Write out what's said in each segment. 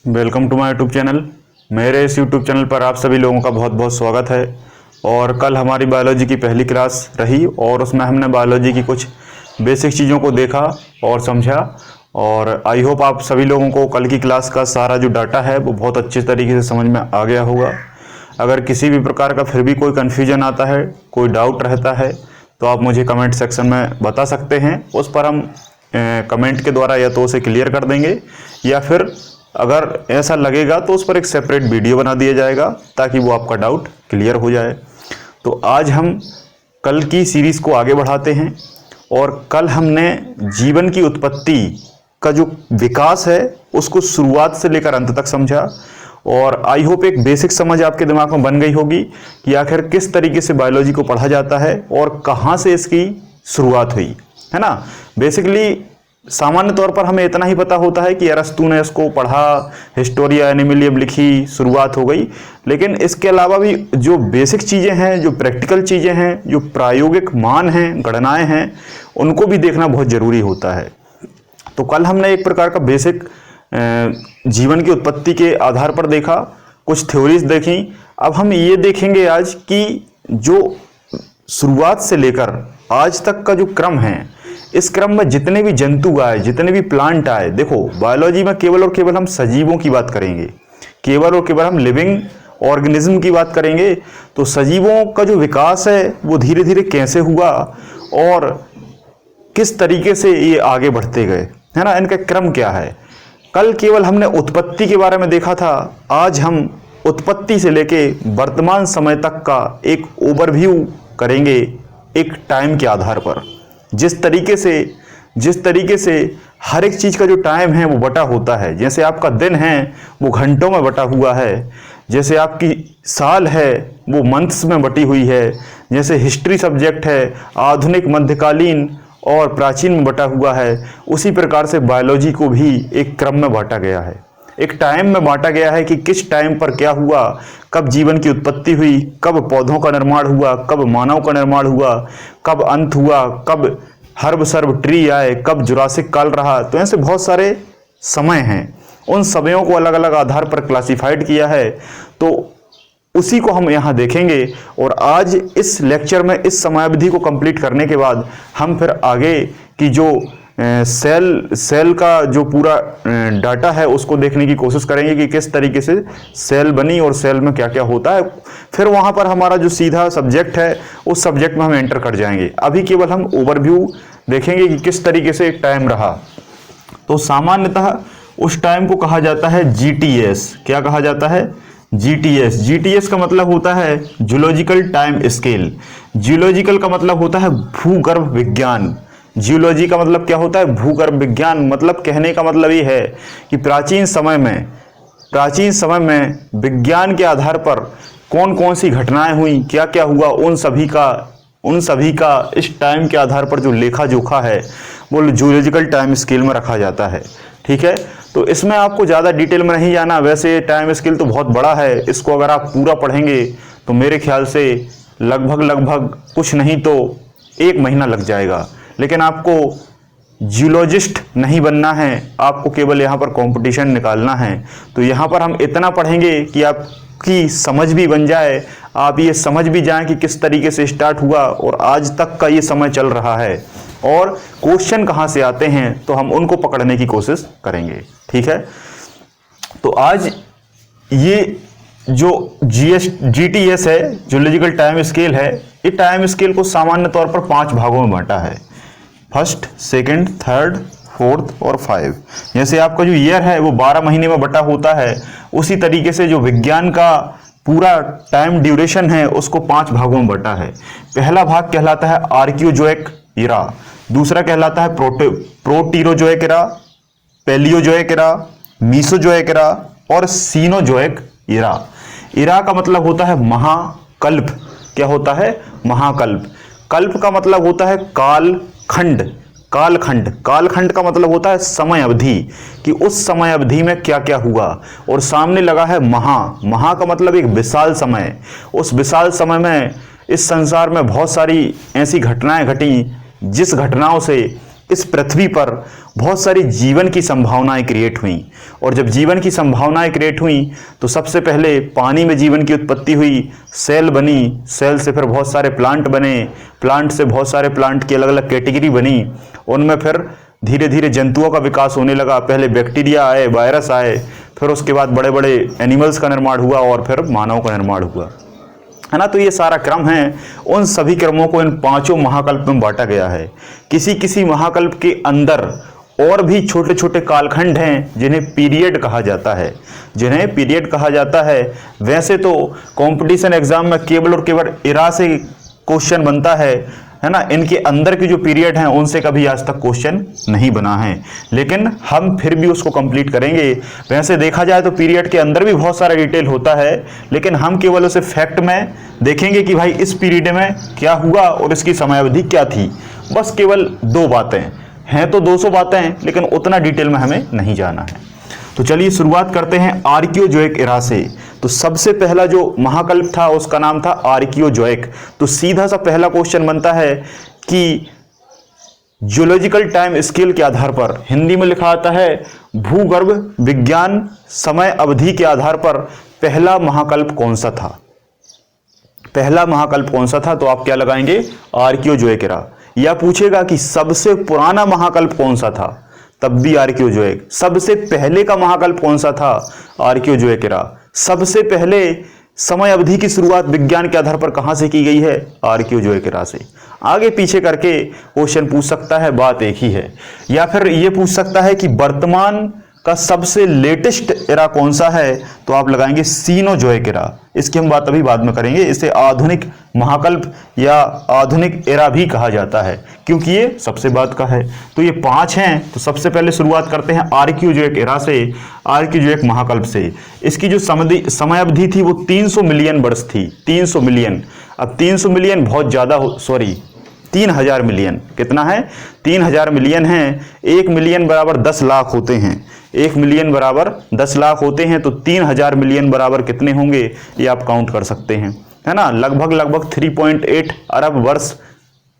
Welcome to my YouTube channel. मेरे इस YouTube channel पर आप सभी लोगों का बहुत बहुत स्वागत है। और कल हमारी बायोलॉजी की पहली क्लास रही और उसमें हमने बायोलॉजी की कुछ बेसिक चीज़ों को देखा और समझा। और आई होप आप सभी लोगों को कल की क्लास का सारा जो डाटा है वो बहुत अच्छे तरीके से समझ में आ गया होगा। अगर किसी भी प्रकार का फिर भी कोई कन्फ्यूजन आता है, कोई डाउट रहता है, तो आप मुझे कमेंट सेक्शन में बता सकते हैं। उस पर हम कमेंट के द्वारा या तो उसे क्लियर कर देंगे या फिर अगर ऐसा लगेगा तो उस पर एक सेपरेट वीडियो बना दिया जाएगा ताकि वो आपका डाउट क्लियर हो जाए। तो आज हम कल की सीरीज़ को आगे बढ़ाते हैं और कल हमने जीवन की उत्पत्ति का जो विकास है उसको शुरुआत से लेकर अंत तक समझा। और आई होप एक बेसिक समझ आपके दिमाग में बन गई होगी कि आखिर किस तरीके से बायोलॉजी को पढ़ा जाता है और कहाँ से इसकी शुरुआत हुई, है ना। बेसिकली सामान्य तौर पर हमें इतना ही पता होता है कि अरस्तू ने इसको पढ़ा, हिस्टोरिया एनिमिलियम लिखी, शुरुआत हो गई। लेकिन इसके अलावा भी जो बेसिक चीज़ें हैं, जो प्रैक्टिकल चीज़ें हैं, जो प्रायोगिक मान हैं, गणनाएं हैं, उनको भी देखना बहुत ज़रूरी होता है। तो कल हमने एक प्रकार का बेसिक जीवन की उत्पत्ति के आधार पर देखा, कुछ थ्योरीज देखी। अब हम ये देखेंगे आज कि जो शुरुआत से लेकर आज तक का जो क्रम है, इस क्रम में जितने भी जंतु आए, जितने भी प्लांट आए, देखो बायोलॉजी में केवल और केवल हम सजीवों की बात करेंगे, केवल और केवल हम लिविंग ऑर्गेनिज्म की बात करेंगे। तो सजीवों का जो विकास है वो धीरे धीरे कैसे हुआ और किस तरीके से ये आगे बढ़ते गए, है ना, इनका क्रम क्या है। कल केवल हमने उत्पत्ति के बारे में देखा था, आज हम उत्पत्ति से लेके वर्तमान समय तक का एक ओवरव्यू करेंगे एक टाइम के आधार पर। जिस तरीके से हर एक चीज़ का जो टाइम है वो बटा होता है। जैसे आपका दिन है वो घंटों में बटा हुआ है, जैसे आपकी साल है वो मंथ्स में बटी हुई है, जैसे हिस्ट्री सब्जेक्ट है आधुनिक, मध्यकालीन और प्राचीन में बटा हुआ है, उसी प्रकार से बायोलॉजी को भी एक क्रम में बांटा गया है, एक टाइम में बांटा गया है कि किस टाइम पर क्या हुआ, कब जीवन की उत्पत्ति हुई, कब पौधों का निर्माण हुआ, कब मानव का निर्माण हुआ, कब अंत हुआ, कब हर्ब सर्ब ट्री आए, कब जुरासिक काल रहा। तो ऐसे बहुत सारे समय हैं, उन समयों को अलग अलग आधार पर क्लासिफाइड किया है। तो उसी को हम यहाँ देखेंगे और आज इस लेक्चर में इस समयावधि को कंप्लीट करने के बाद हम फिर आगे की जो सेल का जो पूरा डाटा है उसको देखने की कोशिश करेंगे कि किस तरीके से सेल बनी और सेल में क्या क्या होता है। फिर वहाँ पर हमारा जो सीधा सब्जेक्ट है उस सब्जेक्ट में हम एंटर कर जाएंगे। अभी केवल हम ओवरव्यू देखेंगे कि किस तरीके से एक टाइम रहा। तो सामान्यतः उस टाइम को कहा जाता है GTS। क्या कहा जाता है? GTS का मतलब होता है जूलॉजिकल टाइम स्केल। जियोलॉजिकल का मतलब होता है भूगर्भ विज्ञान। जियोलॉजी का मतलब क्या होता है? भूगर्भ विज्ञान। मतलब कहने का मतलब ये है कि प्राचीन समय में विज्ञान के आधार पर कौन कौन सी घटनाएं हुई, क्या क्या हुआ, उन सभी का इस टाइम के आधार पर जो लेखा जोखा है वो जियोलॉजिकल टाइम स्केल में रखा जाता है। ठीक है, तो इसमें आपको ज़्यादा डिटेल में नहीं जाना। वैसे टाइम स्केल तो बहुत बड़ा है, इसको अगर आप पूरा पढ़ेंगे तो मेरे ख्याल से लगभग कुछ नहीं तो 1 महीना लग जाएगा। लेकिन आपको जियोलॉजिस्ट नहीं बनना है, आपको केवल यहाँ पर कंपटीशन निकालना है। तो यहाँ पर हम इतना पढ़ेंगे कि आपकी समझ भी बन जाए, आप ये समझ भी जाएं कि किस तरीके से स्टार्ट हुआ और आज तक का ये समय चल रहा है और क्वेश्चन कहाँ से आते हैं, तो हम उनको पकड़ने की कोशिश करेंगे। ठीक है, तो आज ये जो GTS है, जियोलॉजिकल टाइम स्केल है, ये टाइम स्केल को सामान्य तौर पर 5 भागों में बांटा है। फर्स्ट, सेकंड, थर्ड, फोर्थ और 5। जैसे आपका जो ईयर है वो 12 महीने में बटा होता है, उसी तरीके से जो विज्ञान का पूरा टाइम ड्यूरेशन है उसको 5 भागों में बटा है। पहला भाग कहलाता है आर्कियोजोइक इरा, दूसरा कहलाता है प्रोटीरोजोइक इरा, पैलियोजोइक इरा, मीसोजोइक इरा और सीनोजोइक इरा। इरा का मतलब होता है महाकल्प। क्या होता है? महाकल्प। कल्प का मतलब होता है कालखंड का मतलब होता है समय अवधि, कि उस समय अवधि में क्या क्या हुआ। और सामने लगा है महा का मतलब एक विशाल समय। उस विशाल समय में इस संसार में बहुत सारी ऐसी घटनाएं घटी जिस घटनाओं से इस पृथ्वी पर बहुत सारी जीवन की संभावनाएं क्रिएट हुई। और जब जीवन की संभावनाएं क्रिएट हुई तो सबसे पहले पानी में जीवन की उत्पत्ति हुई, सेल बनी, सेल से फिर बहुत सारे प्लांट बने, प्लांट से बहुत सारे प्लांट की अलग अलग कैटेगरी बनी, उनमें फिर धीरे धीरे जंतुओं का विकास होने लगा। पहले बैक्टीरिया आए, वायरस आए, फिर उसके बाद बड़े बड़े एनिमल्स का निर्माण हुआ और फिर मानव का निर्माण हुआ, है ना। तो ये सारा क्रम है, उन सभी क्रमों को इन 5 महाकल्प में बांटा गया है। किसी किसी महाकल्प के अंदर और भी छोटे छोटे कालखंड हैं जिन्हें पीरियड कहा जाता है, जिन्हें पीरियड कहा जाता है। वैसे तो कंपटीशन एग्जाम में केवल और केवल इरा से क्वेश्चन बनता है ना। इनके अंदर की जो पीरियड हैं उनसे कभी आज तक क्वेश्चन नहीं बना है, लेकिन हम फिर भी उसको कंप्लीट करेंगे। वैसे देखा जाए तो पीरियड के अंदर भी बहुत सारा डिटेल होता है, लेकिन हम केवल उसे फैक्ट में देखेंगे कि भाई इस पीरियड में क्या हुआ और इसकी समयावधि क्या थी। बस केवल 2 बातें हैं, तो 200 बातें, लेकिन उतना डिटेल में हमें नहीं जाना है। तो चलिए शुरुआत करते हैं आर्कियोजोइक एरा से। तो सबसे पहला जो महाकल्प था उसका नाम था आर्कियोजोइक। तो सीधा सा पहला क्वेश्चन बनता है कि जियोलॉजिकल टाइम स्केल के आधार पर, हिंदी में लिखा आता है भूगर्भ विज्ञान समय अवधि के आधार पर पहला महाकल्प कौन सा था। पहला महाकल्प कौन सा था, तो आप क्या लगाएंगे, आर्कियोजोइक एरा। या पूछेगा कि सबसे पुराना महाकल्प कौन सा था, तब भी आर्कियोजोइक। सबसे पहले का महाकल्प कौन सा था, आर्कियोजोइक एरा। सबसे पहले समय अवधि की शुरुआत विज्ञान के आधार पर कहां से की गई है, आर्कियोजोइक एरा से। आगे पीछे करके क्वेश्चन पूछ सकता है, बात एक ही है। या फिर यह पूछ सकता है कि वर्तमान का सबसे लेटेस्ट एरा कौन सा है, तो आप लगाएंगे सीनोजोइक एरा। इसकी हम बात अभी बाद में करेंगे। इसे आधुनिक महाकल्प या आधुनिक एरा भी कहा जाता है, क्योंकि ये सबसे बाद का है। तो ये 5 हैं। तो सबसे पहले शुरुआत करते हैं आर्कियोजोइक एरा से, आर्कियोजोइक महाकल्प से। इसकी जो समय अवधि थी वो 300 मिलियन वर्ष थी। 300 मिलियन। अब 300 मिलियन बहुत ज्यादा, सॉरी 3000 मिलियन। कितना है, 3000 मिलियन है। 1 मिलियन बराबर 10 लाख होते हैं। 1 मिलियन बराबर 10 लाख होते हैं, तो 3000 मिलियन बराबर कितने होंगे, ये आप काउंट कर सकते हैं, है ना। लगभग 3.8 अरब वर्ष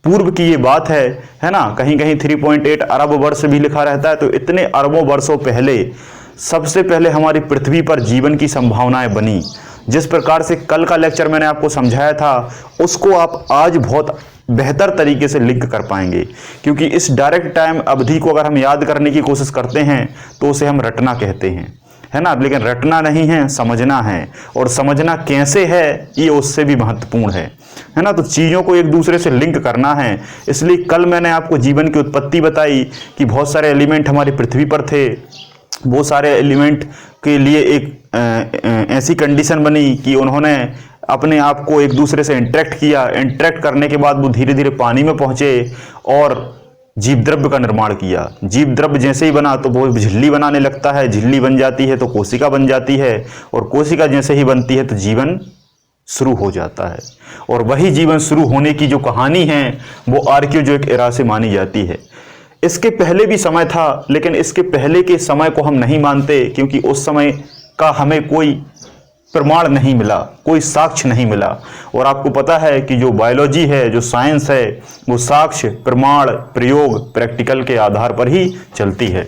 पूर्व की ये बात है ना। कहीं कहीं 3.8 अरब वर्ष भी लिखा रहता है। तो इतने अरबों वर्षों पहले सबसे पहले हमारी पृथ्वी पर जीवन की संभावनाएं बनी। जिस प्रकार से कल का लेक्चर मैंने आपको समझाया था, उसको आप आज बहुत बेहतर तरीके से लिंक कर पाएंगे, क्योंकि इस डायरेक्ट टाइम अवधि को अगर हम याद करने की कोशिश करते हैं तो उसे हम रटना कहते हैं, है ना। लेकिन रटना नहीं है, समझना है। और समझना कैसे है, ये उससे भी महत्वपूर्ण है ना। तो चीज़ों को एक दूसरे से लिंक करना है। इसलिए कल मैंने आपको जीवन की उत्पत्ति बताई कि बहुत सारे एलिमेंट हमारी पृथ्वी पर थे। वो सारे एलिमेंट के लिए एक ऐसी कंडीशन बनी कि उन्होंने अपने आप को एक दूसरे से इंटरेक्ट किया। इंटरेक्ट करने के बाद वो धीरे धीरे पानी में पहुंचे और जीव द्रव्य का निर्माण किया। जीव द्रव्य जैसे ही बना तो वो झिल्ली बनाने लगता है, झिल्ली बन जाती है तो कोशिका बन जाती है, और कोशिका जैसे ही बनती है तो जीवन शुरू हो जाता है। और वही जीवन शुरू होने की जो कहानी है वो आर्कियोजोइक एरा से मानी जाती है। इसके पहले भी समय था, लेकिन इसके पहले के समय को हम नहीं मानते, क्योंकि उस समय का हमें कोई प्रमाण नहीं मिला, कोई साक्ष्य नहीं मिला। और आपको पता है कि जो बायोलॉजी है, जो साइंस है, वो साक्ष्य, प्रमाण, प्रयोग, प्रैक्टिकल के आधार पर ही चलती है।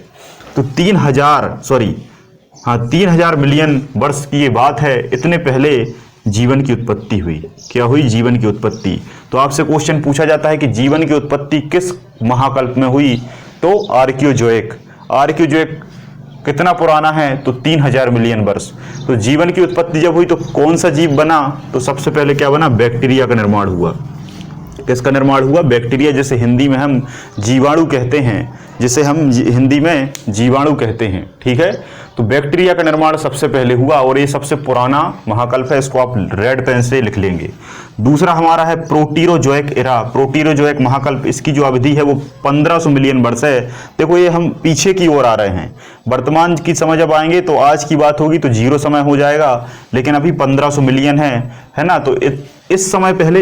तो 3000 मिलियन वर्ष की ये बात है। इतने पहले जीवन की उत्पत्ति हुई। क्या हुई, जीवन की उत्पत्ति। तो आपसे क्वेश्चन पूछा जाता है कि जीवन की उत्पत्ति किस महाकल्प में हुई, तो आर्कियोजोइक। आर्कियोजोइक कितना पुराना है, तो 3000 मिलियन वर्ष। तो जीवन की उत्पत्ति जब हुई तो कौन सा जीव बना, तो सबसे पहले क्या बना, बैक्टीरिया का निर्माण हुआ। किसका निर्माण हुआ, बैक्टीरिया, जिसे हिंदी में हम जीवाणु कहते हैं, जिसे हम हिंदी में जीवाणु कहते हैं, ठीक है। तो बैक्टीरिया का निर्माण सबसे पहले हुआ और ये सबसे पुराना महाकल्प है। इसको आप रेड पेन से लिख लेंगे। दूसरा हमारा है प्रोटीरोजोइक एरा। प्रोटीरोजोइक महाकल्प, इसकी जो अवधि है वो 1500 मिलियन वर्ष है। देखो ये हम पीछे की ओर आ रहे हैं। वर्तमान की समय जब आएंगे तो आज की बात होगी तो 0 समय हो जाएगा, लेकिन अभी 1500 मिलियन है ना। तो इस समय पहले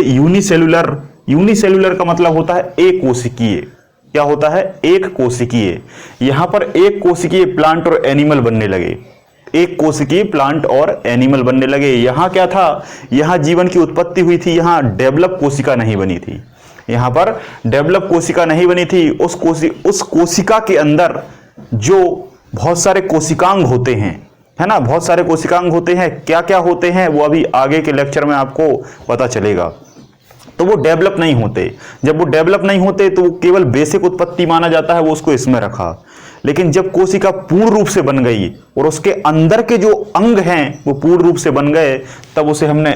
यूनिसेलुलर का मतलब होता है एक कोशिकीय। क्या होता है, एक कोशिकीय। यहां पर एक कोशिकीय प्लांट और एनिमल बनने लगे। एक कोशिकीय प्लांट और एनिमल बनने लगे। यहां क्या था, यहां जीवन की उत्पत्ति हुई थी, यहां डेवलप कोशिका नहीं बनी थी। यहाँ पर डेवलप कोशिका नहीं बनी थी। उस कोशिका के अंदर जो बहुत सारे कोशिकांग होते हैं, है ना, बहुत सारे कोशिकांग होते हैं, क्या क्या होते हैं वो अभी आगे के लेक्चर में आपको पता चलेगा। तो वो डेवलप नहीं होते। जब वो डेवलप नहीं होते तो वो केवल बेसिक उत्पत्ति माना जाता है, वो उसको इसमें रखा। लेकिन जब कोशिका पूर्ण रूप से बन गई और उसके अंदर के जो अंग हैं वो पूर्ण रूप से बन गए, तब उसे हमने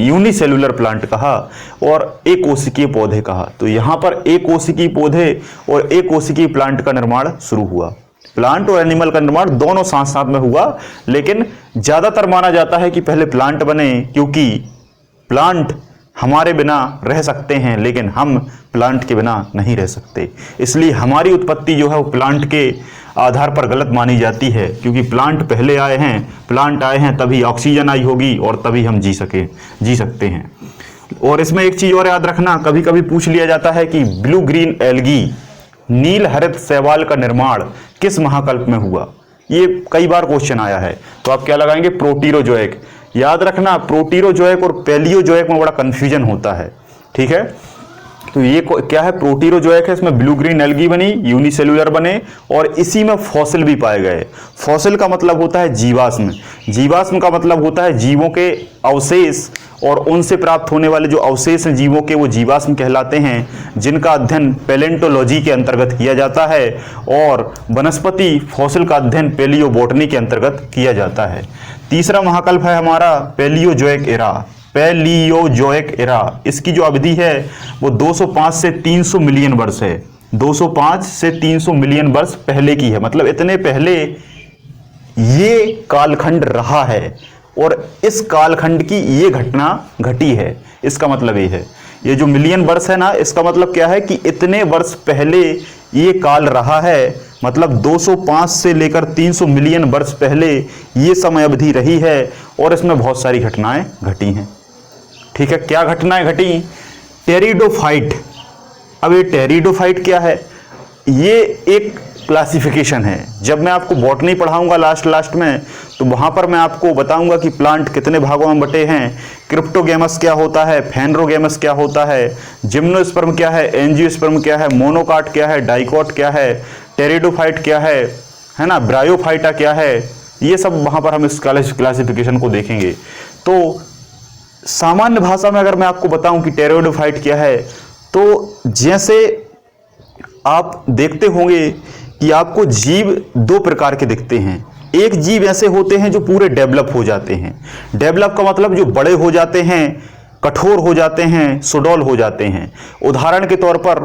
यूनिसेल्युलर प्लांट कहा और एक कोशिकीय पौधे कहा। तो यहाँ पर एक कोशिकीय पौधे और एक कोशिकीय प्लांट का निर्माण शुरू हुआ। प्लांट और एनिमल का निर्माण दोनों साथ साथ में हुआ, लेकिन ज्यादातर माना जाता है कि पहले प्लांट बने, क्योंकि प्लांट हमारे बिना रह सकते हैं लेकिन हम प्लांट के बिना नहीं रह सकते। इसलिए हमारी उत्पत्ति जो है वो प्लांट के आधार पर गलत मानी जाती है, क्योंकि प्लांट पहले आए हैं, प्लांट आए हैं तभी ऑक्सीजन आई होगी और तभी हम जी सकते हैं। और इसमें एक चीज और याद रखना, कभी कभी पूछ लिया जाता है कि ब्लू ग्रीन एल्गी, नील हरित शैवाल का निर्माण किस महाकल्प में हुआ। ये कई बार क्वेश्चन आया है, तो आप क्या लगाएंगे, प्रोटीरोजोइक। याद रखना, प्रोटीरोजोइक और पैलियोजोइक में बड़ा कंफ्यूजन होता है, ठीक है। तो ये क्या है, प्रोटीरोजोइक है, इसमें ब्लू ग्रीन एल्गी बनी, यूनिसेल्युलर बने और इसी में फॉसिल भी पाए गए। फॉसिल का मतलब होता है जीवाश्म, जीवाश्म का मतलब होता है जीवों के अवशेष, और उनसे प्राप्त होने वाले जो अवशेष हैं जीवों के वो जीवाश्म कहलाते हैं, जिनका अध्ययन पैलेंटोलॉजी के अंतर्गत किया जाता है, और वनस्पति फॉसिल का अध्ययन पैलियोबोटनी के अंतर्गत किया जाता है। तीसरा महाकल्प है हमारा पैलियोजोइक एरा। पैलियोजोइक एरा, इसकी जो अवधि है वो 205 से 300 मिलियन वर्ष है। 205 से 300 मिलियन वर्ष पहले की है, मतलब इतने पहले ये कालखंड रहा है और इस कालखंड की ये घटना घटी है। इसका मतलब ये है, ये जो मिलियन वर्ष है ना, इसका मतलब क्या है कि इतने वर्ष पहले ये काल रहा है, मतलब 205 से लेकर 300 मिलियन वर्ष पहले ये समय अवधि रही है और इसमें बहुत सारी घटनाएं घटी हैं, ठीक है। क्या घटनाएं घटी, टेरिडोफाइट। अब ये टेरिडोफाइट क्या है, ये एक क्लासिफिकेशन है। जब मैं आपको बॉटनी पढ़ाऊंगा लास्ट में, तो वहां पर मैं आपको बताऊंगा कि प्लांट कितने भागों में बटे हैं, क्रिप्टोगेमस क्या होता है, फेनरोगेमस क्या होता है, जिम्नोस्पर्म क्या है, एंजियोस्पर्म क्या है, मोनोकाट क्या है, डाइकोट क्या है, टेरिडोफाइट क्या है ना, ब्रायोफाइटा क्या है, ये सब वहां पर हम इस क्लासिफिकेशन को देखेंगे। तो सामान्य भाषा में अगर मैं आपको बताऊं कि टेरिडोफाइट क्या है, तो जैसे आप देखते होंगे कि आपको जीव दो प्रकार के दिखते हैं। एक जीव ऐसे होते हैं जो पूरे डेवलप हो जाते हैं। डेवलप का मतलब जो बड़े हो जाते हैं, कठोर हो जाते हैं, सुडौल हो जाते हैं। उदाहरण के तौर पर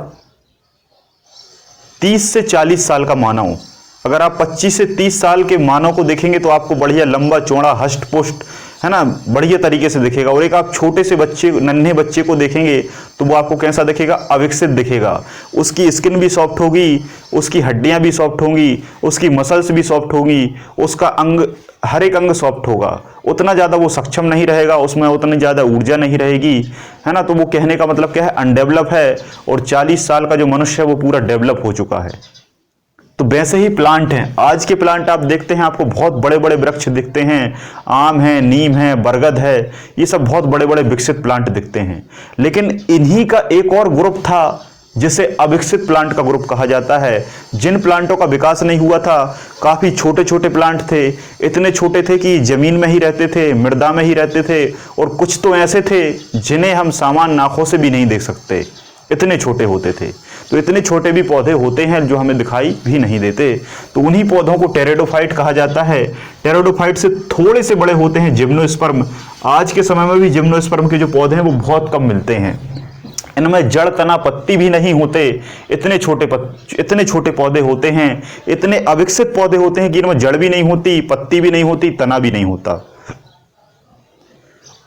30 से 40 साल का मानव, अगर आप 25 से 30 साल के मानव को देखेंगे तो आपको बढ़िया लंबा चौड़ा हष्ट पुष्ट, है ना, बढ़िया तरीके से दिखेगा। और एक आप छोटे से बच्चे, नन्हे बच्चे को देखेंगे तो वो आपको कैसा दिखेगा, अविकसित दिखेगा। उसकी स्किन भी सॉफ्ट होगी, उसकी हड्डियां भी सॉफ्ट होंगी, उसकी मसल्स भी सॉफ्ट होगी, उसका अंग, हर एक अंग सॉफ्ट होगा। उतना ज़्यादा वो सक्षम नहीं रहेगा, उसमें उतनी ज़्यादा ऊर्जा नहीं रहेगी, है ना। तो वो कहने का मतलब क्या है, अनडेवलप है। और 40 साल का जो मनुष्य है वो पूरा डेवलप हो चुका है। तो वैसे ही प्लांट हैं। आज के प्लांट आप देखते हैं, आपको बहुत बड़े बड़े वृक्ष दिखते हैं, आम है, नीम है, बरगद है, ये सब बहुत बड़े बड़े विकसित प्लांट दिखते हैं। लेकिन इन्हीं का एक और ग्रुप था जिसे अविकसित प्लांट का ग्रुप कहा जाता है। जिन प्लांटों का विकास नहीं हुआ था, काफी छोटे छोटे प्लांट थे, इतने छोटे थे कि जमीन में ही रहते थे, मृदा में ही रहते थे, और कुछ तो ऐसे थे जिन्हें हम सामान्य आंखों से भी नहीं देख सकते, इतने छोटे होते थे। तो इतने छोटे भी पौधे होते हैं जो हमें दिखाई भी नहीं देते। तो उन्हीं पौधों को टेरिडोफाइट कहा जाता है। टेरिडोफाइट से थोड़े से बड़े होते हैं जिम्नोस्पर्म। आज के समय में भी जिम्नोस्पर्म के जो पौधे हैं वो बहुत कम मिलते हैं। इनमें जड़, तना, पत्ती भी नहीं होते, इतने छोटे पौधे होते हैं। इतने अविकसित पौधे होते हैं कि इनमें जड़ भी नहीं होती, पत्ती भी नहीं होती, तना भी नहीं होता,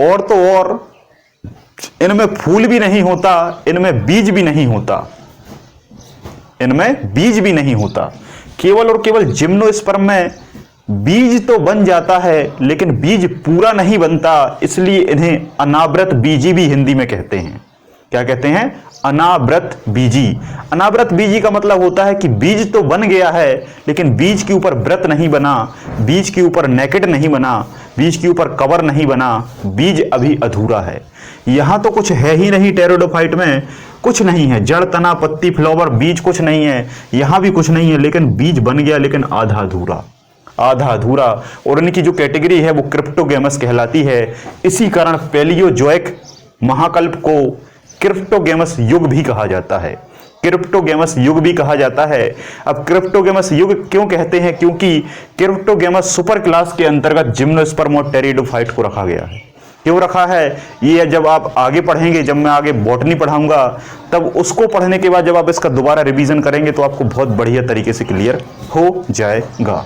और तो और इनमें फूल भी नहीं होता, इनमें बीज भी नहीं होता, इनमें बीज भी नहीं होता। केवल और केवल जिम्नोस्पर्म में बीज तो बन जाता है लेकिन बीज पूरा नहीं बनता, इसलिए इन्हें अनावृत बीजी भी हिंदी में कहते हैं। क्या कहते हैं, अनावृत बीजी। अनावृत बीजी का मतलब होता है कि बीज तो बन गया है लेकिन बीज के ऊपर व्रत नहीं बना, बीज के ऊपर नेकेट नहीं बना, बीज के ऊपर कवर नहीं बना, बीज अभी अधूरा है। यहां तो कुछ है ही नहीं टेरिडोफाइट में, कुछ नहीं है, जड़, तना, पत्ती, फ्लावर, बीज कुछ नहीं है, यहाँ भी कुछ नहीं है, लेकिन बीज बन गया, लेकिन आधा अधूरा, आधा अधूरा। और इनकी जो कैटेगरी है वो क्रिप्टोगेमस कहलाती है। इसी कारण पैलियोजोइक महाकल्प को क्रिप्टोगेमस युग भी कहा जाता है, क्रिप्टोगेमस युग भी कहा जाता है। अब क्रिप्टोगेमस युग क्यों कहते हैं? क्योंकि क्रिप्टोगेमस सुपर क्लास के अंतर्गत जिम्नोस्पर्म और टेरिडोफाइट को रखा गया है। क्यों रखा है ये जब आप आगे पढ़ेंगे, जब मैं आगे बॉटनी पढ़ाऊंगा, तब उसको पढ़ने के बाद जब आप इसका दोबारा रिवीजन करेंगे तो आपको बहुत बढ़िया तरीके से क्लियर हो जाएगा।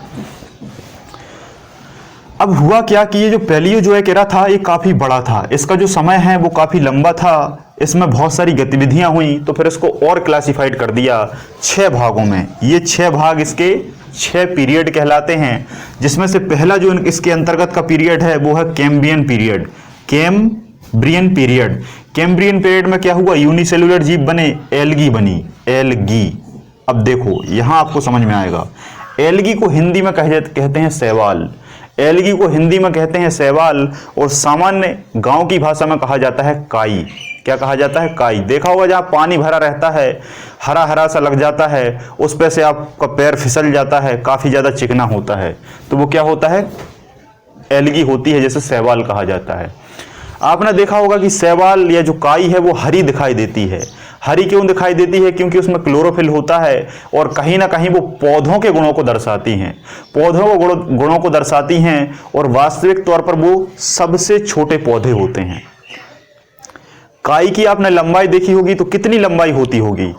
अब हुआ क्या कि ये जो पैलियोजोइक एरा था ये काफी बड़ा था, इसका जो समय है वो काफी लंबा था, इसमें बहुत सारी गतिविधियां हुई, तो फिर इसको और क्लासिफाइड कर दिया 6 भागों में। ये 6 भाग इसके 6 पीरियड कहलाते हैं, जिसमें से पहला जो इसके अंतर्गत का पीरियड है वो है Cambrian period. Cambrian period, Cambrian period में क्या हुआ? यूनिसेलुलर जीव बने, एल्गी बनी, एल्गी। अब देखो यहां आपको समझ में आएगा, एल्गी को हिंदी में कहते हैं शैवाल, एल्गी को हिंदी में कहते हैं शैवाल, और सामान्य गांव की भाषा में कहा जाता है काई। क्या कहा जाता है? काई। देखा होगा जहां पानी भरा रहता है, हरा हरा सा लग जाता है, उस पे से आपका पैर फिसल जाता है, काफी ज्यादा चिकना होता है, तो वो क्या होता है? एल्गी होती है, जैसे शैवाल कहा जाता है। आपने देखा होगा कि शैवाल या जो काई है वो हरी दिखाई देती है। हरी क्यों दिखाई देती है? क्योंकि उसमें क्लोरोफिल होता है, और कहीं ना कहीं वो पौधों के गुणों को दर्शाती हैं, पौधों को गुणों को दर्शाती हैं, और वास्तविक तौर पर वो सबसे छोटे पौधे होते हैं। काई की आपने लंबाई देखी होगी तो कितनी लंबाई होती होगी?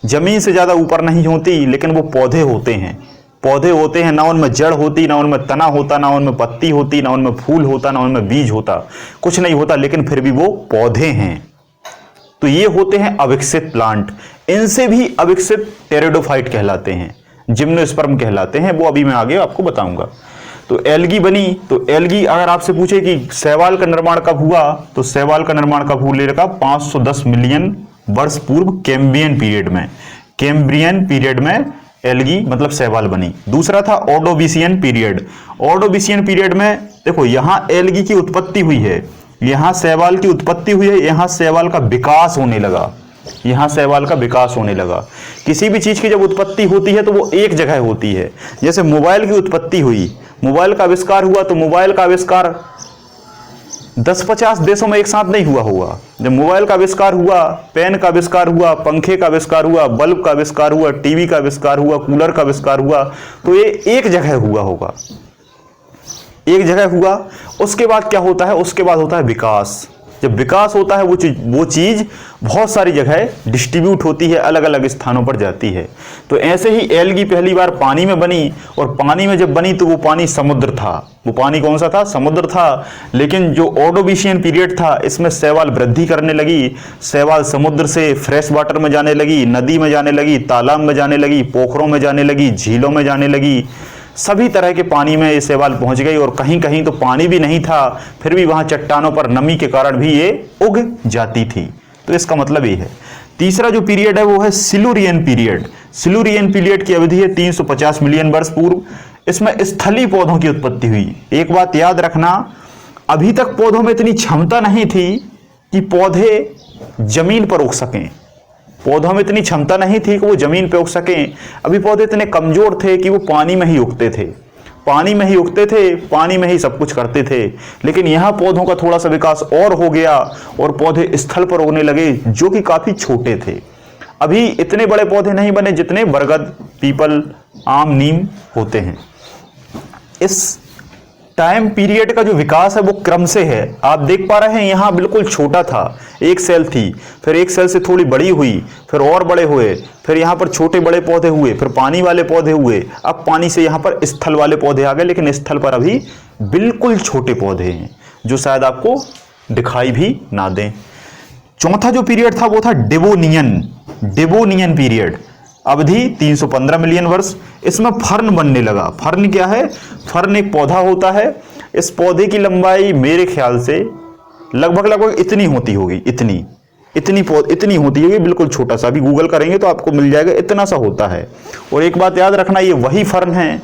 जमीन से ज्यादा ऊपर नहीं होती, लेकिन वो पौधे होते हैं, पौधे होते हैं। ना उनमें जड़ होती, ना उनमें तना होता, ना उनमें पत्ती होती, ना उनमें फूल होता, ना उनमें बीज होता, कुछ नहीं होता, लेकिन फिर भी वो पौधे हैं। तो ये होते हैं अविकसित प्लांट। इनसे भी अविकसित टेरिडोफाइट कहलाते हैं, जिम्नोस्पर्म कहलाते हैं, वो अभी मैं आगे आपको बताऊंगा। तो एल्गी बनी, तो एल्गी अगर आपसे पूछे कि शैवाल का निर्माण कब हुआ, तो शैवाल का निर्माण कब हुआ लेगा? 510 मिलियन वर्ष पूर्व कैम्ब्रियन पीरियड में, कैम्ब्रियन पीरियड में एल्गी मतलब शैवाल बनी। दूसरा था ऑर्डोविशियन पीरियड। ऑर्डोविशियन पीरियड में देखो यहां एल्गी की उत्पत्ति हुई है, यहां शैवाल की उत्पत्ति हुई है, यहां शैवाल का विकास होने लगा, यहां शैवाल का विकास होने लगा। किसी भी चीज की जब उत्पत्ति होती है तो वो एक जगह होती है। जैसे मोबाइल की उत्पत्ति हुई, मोबाइल का आविष्कार हुआ, तो मोबाइल का आविष्कार 10-50 देशों में एक साथ नहीं हुआ होगा। जब मोबाइल का आविष्कार हुआ, पेन का आविष्कार हुआ, पंखे का आविष्कार हुआ, बल्ब का आविष्कार हुआ, टीवी का आविष्कार हुआ, कूलर का आविष्कार हुआ, तो ये एक जगह हुआ होगा, एक जगह हुआ। उसके बाद क्या होता है? उसके बाद होता है विकास। जब विकास होता है वो चीज बहुत सारी जगह डिस्ट्रीब्यूट होती है, अलग अलग स्थानों पर जाती है। तो ऐसे ही एल्गी पहली बार पानी में बनी, और पानी में जब बनी तो वो पानी समुद्र था। वो पानी कौन सा था? समुद्र था। लेकिन जो ऑर्डोविशियन पीरियड था, इसमें शैवाल वृद्धि करने लगी, शैवाल समुद्र से फ्रेश वाटर में जाने लगी, नदी में जाने लगी, तालाब में जाने लगी, पोखरों में जाने लगी, झीलों में जाने लगी, सभी तरह के पानी में ये शैवाल पहुंच गई। और कहीं कहीं तो पानी भी नहीं था, फिर भी वहां चट्टानों पर नमी के कारण भी ये उग जाती थी। तो इसका मतलब ये है। तीसरा जो पीरियड है वो है सिलुरियन पीरियड। सिलुरियन पीरियड की अवधि है 350 मिलियन वर्ष पूर्व। इसमें स्थलीय पौधों की उत्पत्ति हुई। एक बात याद रखना, अभी तक पौधों में इतनी क्षमता नहीं थी कि पौधे जमीन पर उग सकें, पौधों में इतनी क्षमता नहीं थी कि वो जमीन पे उग सकें। अभी पौधे इतने कमजोर थे कि वो पानी में ही उगते थे, पानी में ही उगते थे, पानी में ही सब कुछ करते थे। लेकिन यहाँ पौधों का थोड़ा सा विकास और हो गया और पौधे स्थल पर उगने लगे, जो कि काफी छोटे थे। अभी इतने बड़े पौधे नहीं बने जितने बरगद, पीपल, आम, नीम होते हैं। इस टाइम पीरियड का जो विकास है वो क्रम से है। आप देख पा रहे हैं यहाँ बिल्कुल छोटा था, एक सेल थी, फिर एक सेल से थोड़ी बड़ी हुई, फिर और बड़े हुए, फिर यहाँ पर छोटे बड़े पौधे हुए, फिर पानी वाले पौधे हुए, अब पानी से यहाँ पर स्थल वाले पौधे आ गए। लेकिन स्थल पर अभी बिल्कुल छोटे पौधे हैं जो शायद आपको दिखाई भी ना दें। चौथा जो पीरियड था वो था डेवोनियन। डेवोनियन पीरियड, अवधि 315 मिलियन वर्ष। इसमें फर्न बनने लगा। फर्न क्या है? फर्न एक पौधा होता है। इस पौधे की लंबाई मेरे ख्याल से लगभग इतनी होती होगी, इतनी होती होगी, बिल्कुल छोटा सा। अभी गूगल करेंगे तो आपको मिल जाएगा, इतना सा होता है। और एक बात याद रखना, ये वही फर्न है,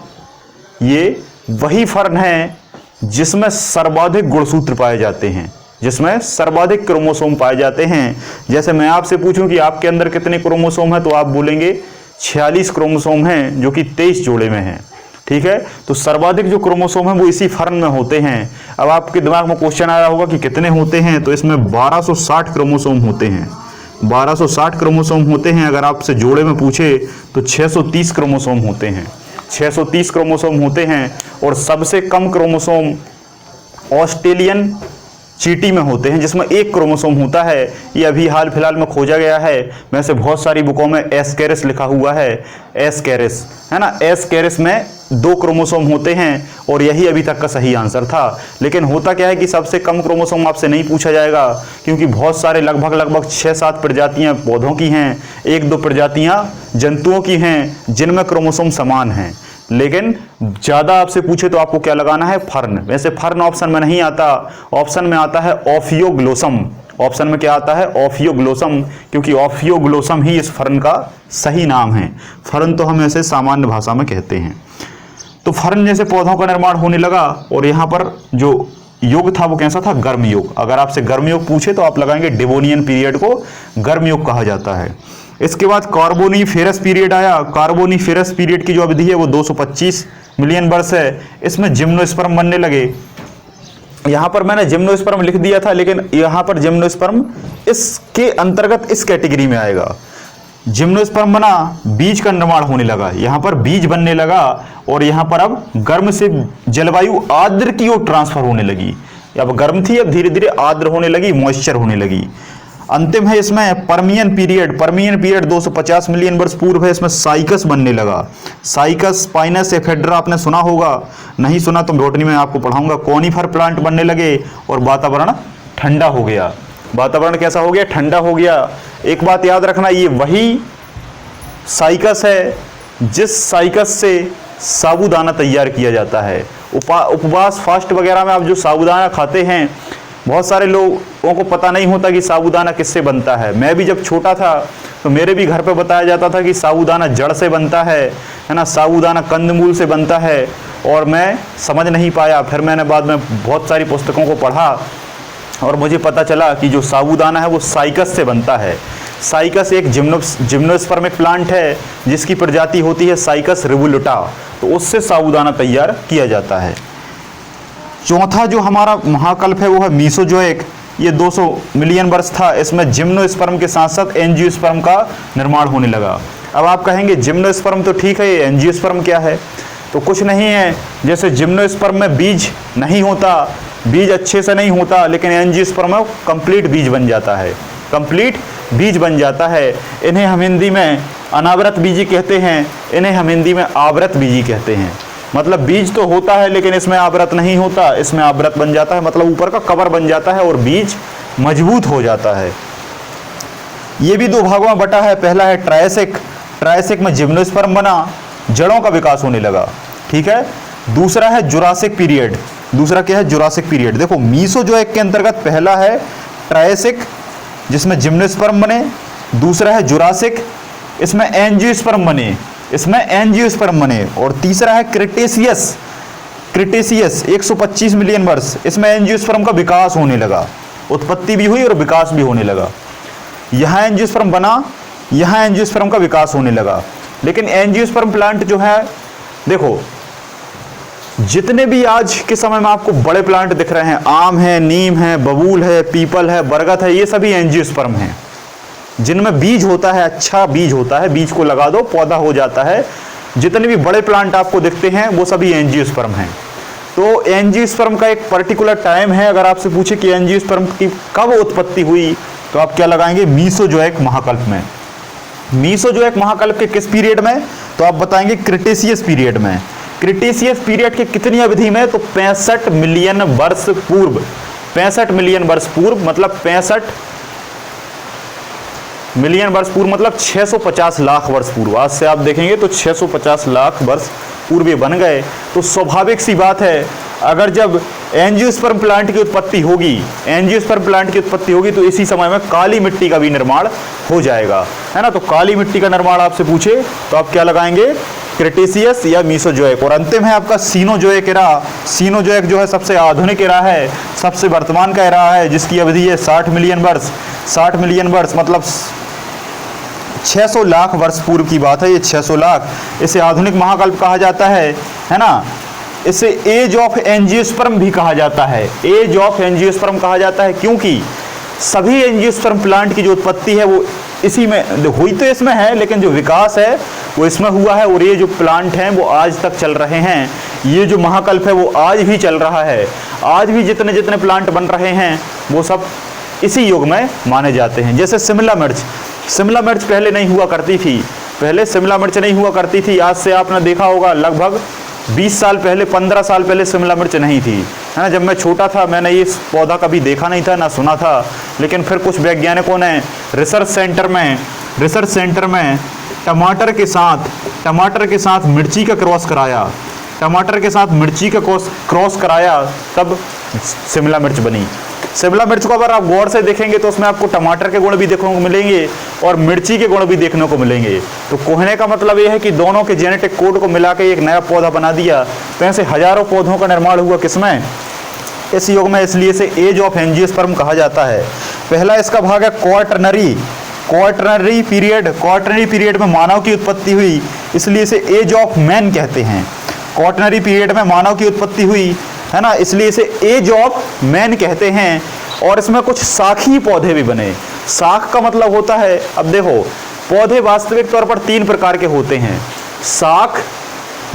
ये वही फर्न है जिसमें सर्वाधिक गुणसूत्र पाए जाते हैं। जिसमें सर्वाधिक क्रोमोसोम पाए जाते हैं। जैसे मैं आपसे पूछूं कि आपके अंदर कितने क्रोमोसोम हैं, तो आप बोलेंगे 46 क्रोमोसोम हैं, जो कि 23 जोड़े में हैं। ठीक है, तो सर्वाधिक जो क्रोमोसोम है वो इसी फर्न में होते हैं। अब आपके दिमाग में क्वेश्चन आ रहा होगा कि कितने होते हैं, तो इसमें 1260 क्रोमोसोम होते हैं। 1260 क्रोमोसोम होते हैं। अगर आपसे जोड़े में पूछे तो 630 क्रोमोसोम होते हैं। 630 क्रोमोसोम होते हैं। और सबसे कम क्रोमोसोम ऑस्ट्रेलियन चींटी में होते हैं, जिसमें 1 क्रोमोसोम होता है। ये अभी हाल फिलहाल में खोजा गया है। वैसे बहुत सारी बुकों में एस्केरिस लिखा हुआ है, एस्केरिस, है ना। एस्केरिस में 2 क्रोमोसोम होते हैं, और यही अभी तक का सही आंसर था। लेकिन होता क्या है कि सबसे कम क्रोमोसोम आपसे नहीं पूछा जाएगा, क्योंकि बहुत सारे लगभग 6-7 प्रजातियां पौधों की हैं, 1-2 प्रजातियां जंतुओं की हैं जिनमें क्रोमोसोम समान हैं। लेकिन ज़्यादा आपसे पूछे तो आपको क्या लगाना है, फर्न। वैसे फर्न ऑप्शन में नहीं आता, ऑप्शन में आता है ऑफियोग्लोसम। ऑप्शन में क्या आता है, ऑफियोग्लोसम, क्योंकि ऑफियोग्लोसम ही इस फर्न का सही नाम है। फर्न तो हम ऐसे सामान्य भाषा में कहते हैं। तो फर्न जैसे पौधों का निर्माण होने लगा, और यहाँ पर जो युग था वो कैसा था, गर्म युग। अगर आपसे गर्म युग पूछे तो आप लगाएंगे डिवोनियन पीरियड को गर्म युग कहा जाता है। इसके बाद कार्बोनीफेरस पीरियड आया। कार्बोनीफेरस पीरियड की जो अवधि है वो 225 मिलियन वर्ष है। इसमें जिम्नोस्पर्म बनने लगे। यहाँ पर मैंने जिम्नोस्पर्म लिख दिया था, लेकिन यहाँ पर जिम्नोस्पर्म इसके अंतर्गत इस कैटेगरी में आएगा। जिम्नोस्पर्म बना, बीज का निर्माण होने लगा, यहाँ पर बीज बनने लगा, और यहाँ पर अब गर्म से जलवायु आर्द्र की ओर ट्रांसफर होने लगी। अब गर्म थी, अब धीरे धीरे आर्द्र होने लगी, मॉइस्चर होने लगी। अंतिम है इसमें Permian period. Permian period 250 million वर्ष पूर्व है। इसमें साइकस बनने लगा। साइकस, पाइनस, एफेड्रा आपने सुना होगा, नहीं सुना तो बॉटनी में आपको पढ़ाऊंगा। कॉनिफर प्लांट बनने लगे, और वातावरण ठंडा हो गया। वातावरण कैसा हो गया, ठंडा हो गया। एक बात याद रखना, ये वही साइकस है जिस साइकस से साबूदाना तैयार किया जाता है। उपवास, फास्ट वगैरह में आप जो साबूदाना खाते हैं, बहुत सारे लोगों को पता नहीं होता कि साबूदाना किससे बनता है। मैं भी जब छोटा था तो मेरे भी घर पे बताया जाता था कि साबूदाना जड़ से बनता है ना, साबूदाना कंदमूल से बनता है, और मैं समझ नहीं पाया। फिर मैंने बाद में बहुत सारी पुस्तकों को पढ़ा, और मुझे पता चला कि जो साबूदाना है वो साइकस से बनता है। साइकस एक जिम्नोस्पर्मिक प्लांट है, जिसकी प्रजाति होती है साइकस रिवोल्यूटा, तो उससे साबूदाना तैयार किया जाता है। चौथा जो हमारा महाकल्प है वो है मीसोजोइक। ये 200 मिलियन वर्ष था। इसमें जिम्नोस्पर्म के साथ साथ एंजियोस्पर्म का निर्माण होने लगा। अब आप कहेंगे जिम्नोस्पर्म तो ठीक है, ये एंजियोस्पर्म क्या है? तो कुछ नहीं है। जैसे जिम्नोस्पर्म में बीज नहीं होता, बीज अच्छे से नहीं होता, लेकिन एंजियोस्पर्म में कंप्लीट बीज बन जाता है, कंप्लीट बीज बन जाता है। इन्हें हम हिंदी में अनावृत बीजी कहते हैं, इन्हें हम हिंदी में आवृत बीजी कहते हैं। मतलब बीज तो होता है लेकिन इसमें आवृत नहीं होता, इसमें आवृत बन जाता है, मतलब ऊपर का कवर बन जाता है और बीज मजबूत हो जाता है। ये भी 2 भागों में बटा है। पहला है ट्रायसिक। ट्रायसिक में जिम्नोस्पर्म बना, जड़ों का विकास होने लगा, ठीक है। दूसरा है जुरासिक पीरियड। दूसरा क्या है, जुरासिक पीरियड। देखो मीसोजोइक के अंतर्गत पहला है ट्रायसिक जिसमें जिम्नोस्पर्म बने, दूसरा है जुरासिक, इसमें एंजियोस्पर्म बने, इसमें एंजियोस्पर्म बने, और तीसरा है क्रिटेशियस। क्रिटेशियस 125 मिलियन वर्ष, इसमें एंजियोस्पर्म का विकास होने लगा, उत्पत्ति भी हुई और विकास भी होने लगा। यहाँ एंजियोस्पर्म बना, यहाँ एंजियोस्पर्म का विकास होने लगा। लेकिन एंजियोस्पर्म प्लांट जो है, देखो जितने भी आज के समय में आपको बड़े प्लांट दिख रहे हैं, आम है, नीम है, बबूल है, पीपल है, बरगद है, ये सभी एंजियोस्पर्म हैं जिनमें बीज होता है, अच्छा बीज होता है, बीज को लगा दो पौधा हो जाता है। जितने भी बड़े प्लांट आपको दिखते हैं वो सभी एंजियोस्पर्म हैं। तो एंजियोस्पर्म का एक पर्टिकुलर टाइम है। अगर आपसे पूछे कि एंजियोस्पर्म की कब उत्पत्ति हुई, तो आप क्या लगाएंगे, मीसोजोइक महाकल्प में। मीसोजोइक महाकल्प के किस पीरियड में, तो आप बताएंगे क्रिटेशियस पीरियड में। क्रिटेशियस पीरियड के कितनी अवधि में, तो 65 मिलियन वर्ष पूर्व। 65 मिलियन वर्ष पूर्व मतलब 65 मिलियन वर्ष पूर्व मतलब 650 लाख वर्ष पूर्व। आज से आप देखेंगे तो 650 लाख वर्ष पूर्व बन गए। तो स्वाभाविक सी बात है, अगर जब एंजियोस्पर्म प्लांट की उत्पत्ति होगी, एंजियोस्पर्म प्लांट की उत्पत्ति होगी, तो इसी समय में काली मिट्टी का भी निर्माण हो जाएगा, है ना। तो काली मिट्टी का निर्माण आपसे पूछे तो आप क्या लगाएंगे, क्रिटेशियस या मीसोजोइक। और अंतिम है आपका सीनोजोइक एरा। सीनोजोइक जो है सबसे आधुनिक एरा है, सबसे वर्तमान का एरा है, जिसकी अवधि है 60 मिलियन वर्ष। 60 मिलियन वर्ष मतलब 600 लाख वर्ष पूर्व की बात है, ये 600 लाख। इसे आधुनिक महाकल्प कहा जाता है ना। इसे एज ऑफ एंजियोस्पर्म भी कहा जाता है, एज ऑफ एंजियोस्पर्म कहा जाता है, क्योंकि सभी एंजियोस्पर्म प्लांट की जो उत्पत्ति है वो इसी में हुई, तो इसमें है, लेकिन जो विकास है वो इसमें हुआ है। और ये जो प्लांट हैं वो आज तक चल रहे हैं, ये जो महाकल्प है वो आज भी चल रहा है। आज भी जितने जितने प्लांट बन रहे हैं वो सब इसी युग में माने जाते हैं। जैसे शिमला मिर्च, शिमला मिर्च पहले नहीं हुआ करती थी, पहले शिमला मिर्च नहीं हुआ करती थी। आज से आपने देखा होगा लगभग 20 साल पहले, 15 साल पहले शिमला मिर्च नहीं थी, है ना। जब मैं छोटा था मैंने ये पौधा कभी देखा नहीं था, ना सुना था, लेकिन फिर कुछ वैज्ञानिकों ने रिसर्च सेंटर में टमाटर के साथ मिर्ची का क्रॉस कराया, टमाटर के साथ मिर्ची का क्रॉस कराया, तब शिमला मिर्च बनी। शिमला मिर्च को अगर आप गौर से देखेंगे तो उसमें आपको टमाटर के गुण भी देखने को मिलेंगे और मिर्ची के गुण भी देखने को मिलेंगे। तो कहने का मतलब यह है कि दोनों के जेनेटिक कोड को मिला के एक नया पौधा बना दिया। तो ऐसे हजारों पौधों का निर्माण हुआ किसमें, इस युग में, इसलिए इसे एज ऑफ एंजियोस्पर्म कहा जाता है। पहला इसका भाग है क्वार्टरनरी पीरियड में मानव की उत्पत्ति हुई, इसलिए इसे एज ऑफ मैन कहते हैं। क्वार्टरनरी पीरियड में मानव की उत्पत्ति हुई, है ना, इसलिए इसे एज ऑफ मैन कहते हैं। और इसमें कुछ शाखी पौधे भी बने। शाख का मतलब होता है, अब देखो पौधे वास्तविक तौर पर 3 प्रकार के होते हैं, शाख,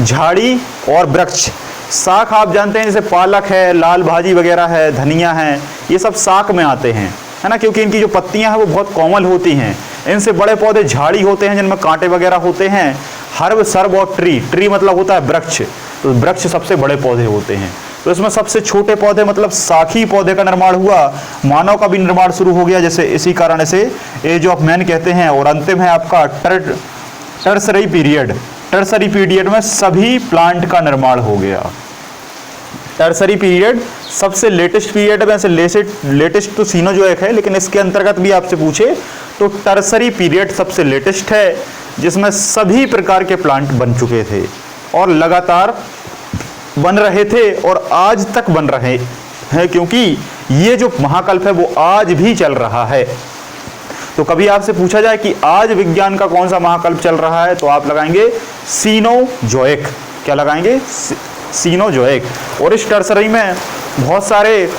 झाड़ी और वृक्ष। शाख आप जानते हैं, जैसे पालक है, लाल भाजी वगैरह है, धनिया है, ये सब शाख में आते हैं, है ना, क्योंकि इनकी जो पत्तियां हैं वो बहुत कोमल होती हैं। इनसे बड़े पौधे झाड़ी होते हैं जिनमें कांटे वगैरह होते हैं। हर्ब, सर्ब और ट्री मतलब होता है वृक्ष, तो वृक्ष सबसे बड़े पौधे होते हैं। तो इसमें सबसे छोटे पौधे मतलब शाखी पौधे का निर्माण हुआ, मानव का भी निर्माण शुरू हो गया, जैसे इसी कारण इसे एज ऑफ मैन कहते हैं। और अंतिम है आपका टर्सरी पीरियड में सभी प्लांट का निर्माण हो गया। टर्सरी पीरियड सबसे लेटेस्ट पीरियड में, लेटेस्ट तो सीनोजोइक है, लेकिन इसके अंतर्गत भी आपसे पूछे तो टर्सरी पीरियड सबसे लेटेस्ट है, जिसमें सभी प्रकार के प्लांट बन चुके थे और लगातार बन रहे थे और आज तक बन रहे हैं, क्योंकि ये जो महाकल्प है वो आज भी चल रहा है। तो कभी आपसे पूछा जाए कि आज विज्ञान का कौन सा महाकल्प चल रहा है, तो आप लगाएंगे सीनोजोइक। क्या लगाएंगे? सीनोजोइक। और इस टर्सरी में बहुत सारे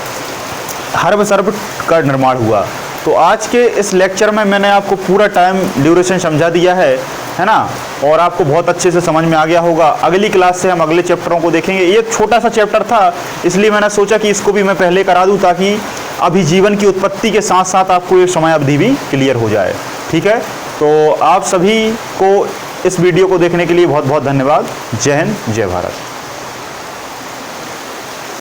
हर्ब सर्ब का निर्माण हुआ। तो आज के इस लेक्चर में मैंने आपको पूरा टाइम ड्यूरेशन समझा दिया है ना, और आपको बहुत अच्छे से समझ में आ गया होगा। अगली क्लास से हम अगले चैप्टरों को देखेंगे। ये छोटा सा चैप्टर था, इसलिए मैंने सोचा कि इसको भी मैं पहले करा दूं, ताकि अभी जीवन की उत्पत्ति के साथ साथ आपको ये समय अवधि भी क्लियर हो जाए। ठीक है, तो आप सभी को इस वीडियो को देखने के लिए बहुत बहुत धन्यवाद। जय हिंद, जय भारत।